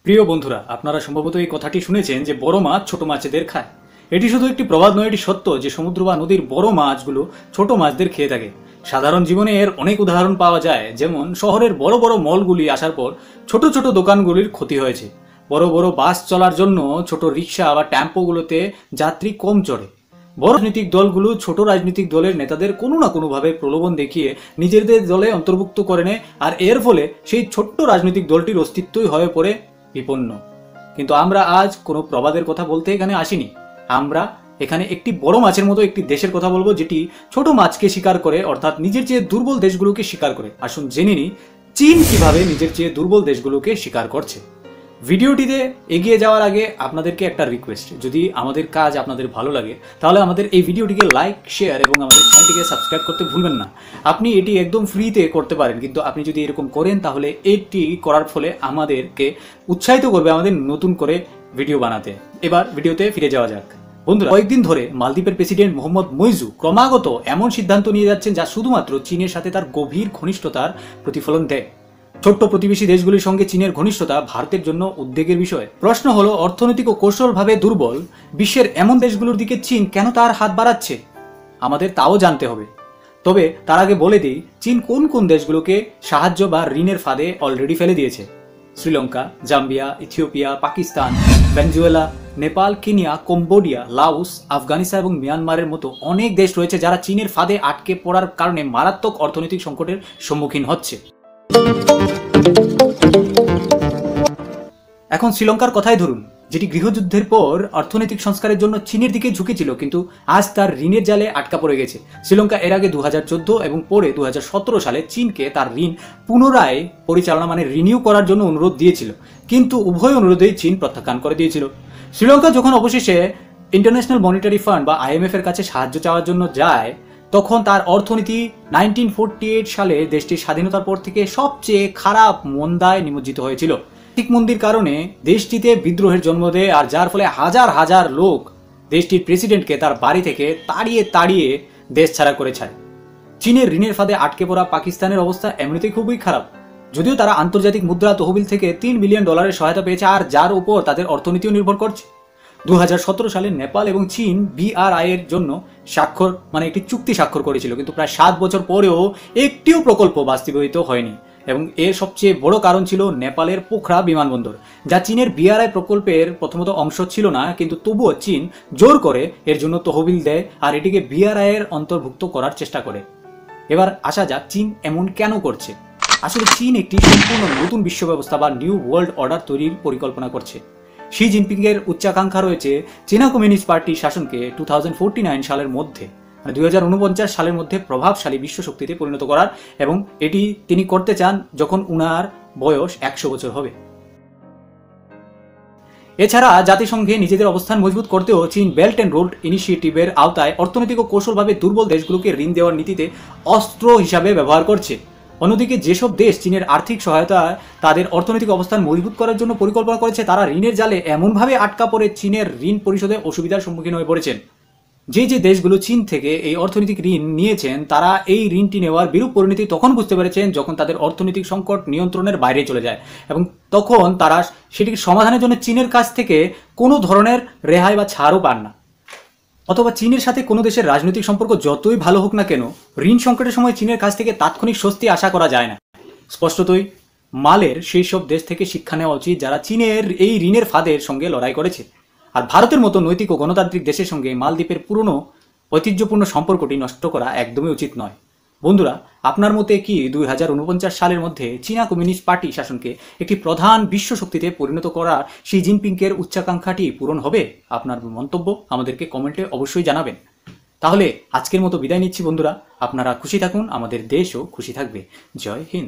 প্রিয় বন্ধুরা, আপনারা সম্ভবত এই কথাটি শুনেছেন যে বড় মাছ ছোট মাছেদের খায়। এটি শুধু একটি প্রবাদ নয়, এটি সত্য যে সমুদ্র বা নদীর বড় মাছগুলো ছোট মাছদের খেয়ে থাকে। সাধারণ জীবনে এর অনেক উদাহরণ পাওয়া যায়, যেমন শহরের বড় বড় মলগুলি আসার পর ছোট ছোট দোকানগুলির ক্ষতি হয়েছে। বড় বড় বাস চলার জন্য ছোট রিক্সা বা টেম্পোগুলোতে যাত্রী কম চড়ে। বড় রাজনৈতিক দলগুলো ছোট রাজনৈতিক দলের নেতাদের কোনো না কোনোভাবে প্রলোভন দেখিয়ে নিজেদের দলে অন্তর্ভুক্ত করে নেয়, আর এর ফলে সেই ছোট্ট রাজনৈতিক দলটির অস্তিত্বই হয়ে পড়ে বিপন্ন। কিন্তু আমরা আজ কোনো প্রবাদের কথা বলতে এখানে আসিনি। আমরা এখানে একটি বড় মাছের মতো একটি দেশের কথা বলবো, যেটি ছোট মাছকে শিকার করে, অর্থাৎ নিজের চেয়ে দুর্বল দেশগুলোকে শিকার করে। আসুন জেনে নিই চীন কিভাবে নিজের চেয়ে দুর্বল দেশগুলোকে শিকার করছে। ভিডিওটিতে এগিয়ে যাওয়ার আগে আপনাদেরকে একটা রিকোয়েস্ট, যদি আমাদের কাজ আপনাদের ভালো লাগে তাহলে আমাদের এই ভিডিওটিকে লাইক, শেয়ার এবং আমাদের চ্যানেলটিকে সাবস্ক্রাইব করতে ভুলবেন না। আপনি এটি একদম ফ্রিতে করতে পারেন, কিন্তু আপনি যদি এরকম করেন তাহলে এটি করার ফলে আমাদেরকে উৎসাহিত করবে আমাদের নতুন করে ভিডিও বানাতে। এবার ভিডিওতে ফিরে যাওয়া যাক। বন্ধুরা, কয়েকদিন ধরে মালদ্বীপের প্রেসিডেন্ট মোহাম্মদ মুইজু ক্রমাগত এমন সিদ্ধান্ত নিয়ে যাচ্ছেন যা শুধুমাত্র চীনের সাথে তার গভীর ঘনিষ্ঠতার প্রতিফলন দেয়। ছোট্ট প্রতিবেশী দেশগুলির সঙ্গে চীনের ঘনিষ্ঠতা ভারতের জন্য উদ্বেগের বিষয়। প্রশ্ন হলো, অর্থনৈতিক ও কৌশলভাবে দুর্বল বিশ্বের এমন দেশগুলোর দিকে চীন কেন তার হাত বাড়াচ্ছে? আমাদের তাও জানতে হবে। তবে তার আগে বলে দিই, চীন কোন কোন দেশগুলোকে সাহায্য বা ঋণের ফাঁদে অলরেডি ফেলে দিয়েছে। Sri Lanka, Zambia, Ethiopia, Pakistan, Venezuela, Nepal, Kenya, Cambodia, Laos, Afghanistan এবং মিয়ানমারের মতো অনেক দেশ রয়েছে যারা চীনের ফাঁদে আটকে পড়ার কারণে মারাত্মক অর্থনৈতিক সংকটের সম্মুখীন হচ্ছে। এখন শ্রীলঙ্কার কথাই ধরুন, যেটি গৃহযুদ্ধের পর অর্থনৈতিক সংস্কারের জন্য চীনের দিকে ঝুঁকেছিল, কিন্তু আজ তার ঋণের জালে আটকা পড়ে গেছে। শ্রীলঙ্কা এর আগে 2014 এবং পরে 2017 সালে চীনকে তার ঋণ পুনরায় পরিচালনা রিনিউ করার জন্য অনুরোধ দিয়েছিল, কিন্তু উভয় অনুরোধেই চীন প্রত্যাখ্যান করে দিয়েছিল। শ্রীলঙ্কা যখন অবশেষে ইন্টারন্যাশনাল মনিটারি ফান্ড বা IMF এর কাছে সাহায্য চাওয়ার জন্য যায়, তখন তার অর্থনীতি 1948 সালে দেশটির স্বাধীনতার পর থেকে সবচেয়ে খারাপ মন্দায় নিমজ্জিত হয়েছিল। ঠিক মন্দির কারণে দেশটিতে বিদ্রোহের জন্ম দেয়, আর যার ফলে হাজার হাজার লোক দেশটির প্রেসিডেন্টকে তার বাড়ি থেকে তাড়িয়ে তাড়িয়ে দেশ ছাড়া করে ছাড়ে। চীনের ঋণের ফাঁদে আটকে পড়া পাকিস্তানের অবস্থা এমনিতেই খুবই খারাপ, যদিও তারা আন্তর্জাতিক মুদ্রা তহবিল থেকে $3 বিলিয়ন সহায়তা পেয়েছে, আর যার উপর তাদের অর্থনীতিও নির্ভর করছে। 2017 সালে নেপাল এবং চীন BRI এর জন্য একটি চুক্তি স্বাক্ষর করেছিল, কিন্তু প্রায় 7 বছর পরেও একটিও প্রকল্প বাস্তবায়িত হয়নি। এবং এর সবচেয়ে বড় কারণ ছিল নেপালের পোখরা বিমানবন্দর, যা চীনের BRI প্রকল্পের প্রথমত অংশ ছিল না, কিন্তু তবুও চীন জোর করে এর জন্য তহবিল দেয় আর এটিকে BRI এর অন্তর্ভুক্ত করার চেষ্টা করে। এবার আসা যাক চীন এমন কেন করছে। আসলে চীন একটি সম্পূর্ণ নতুন বিশ্ব ব্যবস্থা বা নিউ ওয়ার্ল্ড অর্ডার তৈরির পরিকল্পনা করছে। শি জিনপিং এর উচ্চাকাঙ্ক্ষা রয়েছে চীনা কমিউনিস্ট পার্টির শাসনকে 2049 সালের মধ্যে 2049 সালের মধ্যে প্রভাবশালী বিশ্ব শক্তিতে পরিণত করার, এবং এটি তিনি করতে চান যখন উনার বয়স 100 বছর হবে। এছাড়া জাতিসংঘে নিজেদের অবস্থান মজবুত করতেও চীন বেল্ট অ্যান্ড রোড ইনিশিয়েটিভের আওতায় অর্থনৈতিক ও কৌশলভাবে দুর্বল দেশগুলোকে ঋণ দেওয়ার নীতিতে অস্ত্র হিসাবে ব্যবহার করছে। অন্যদিকে যেসব দেশ চীনের আর্থিক সহায়তায় তাদের অর্থনৈতিক অবস্থান মজবুত করার জন্য পরিকল্পনা করেছে, তারা ঋণের জালে এমনভাবে আটকা পড়ে চীনের ঋণ পরিশোধে অসুবিধার সম্মুখীন হয়ে পড়েছেন। যে দেশগুলো চীন থেকে এই অর্থনৈতিক ঋণ নিয়েছেন, তারা এই ঋণটি নেওয়ার বিরূপ পরিণতি তখন বুঝতে পেরেছেন যখন তাদের অর্থনৈতিক সংকট নিয়ন্ত্রণের বাইরে চলে যায়, এবং তখন তারা সেটির সমাধানের জন্য চীনের কাছ থেকে কোনো ধরনের রেহাই বা ছাড়ও পান না। অথবা চীনের সাথে কোনো দেশের রাজনৈতিক সম্পর্ক যতই ভালো হোক না কেন, ঋণ সংকটের সময় চীনের কাছ থেকে তাৎক্ষণিক স্বস্তি আশা করা যায় না। স্পষ্টতই মালের সেই সব দেশ থেকে শিক্ষা নেওয়া উচিত যারা চীনের এই ঋণের ফাঁদের সঙ্গে লড়াই করেছে। আর ভারতের মতো নৈতিক ও গণতান্ত্রিক দেশের সঙ্গে মালদ্বীপের পুরনো ঐতিহ্যপূর্ণ সম্পর্কটি নষ্ট করা একদমই উচিত নয়। বন্ধুরা, আপনার মতে কি 2049 সালের মধ্যে চীনা কমিউনিস্ট পার্টি শাসনকে একটি প্রধান বিশ্ব শক্তিতে পরিণত করা শি জিনপিংয়ের উচ্চাকাঙ্ক্ষাটি পূরণ হবে? আপনার মন্তব্য আমাদেরকে কমেন্টে অবশ্যই জানাবেন। তাহলে আজকের মতো বিদায় নিচ্ছি বন্ধুরা। আপনারা খুশি থাকুন, আমাদের দেশও খুশি থাকবে। জয় হিন্দ।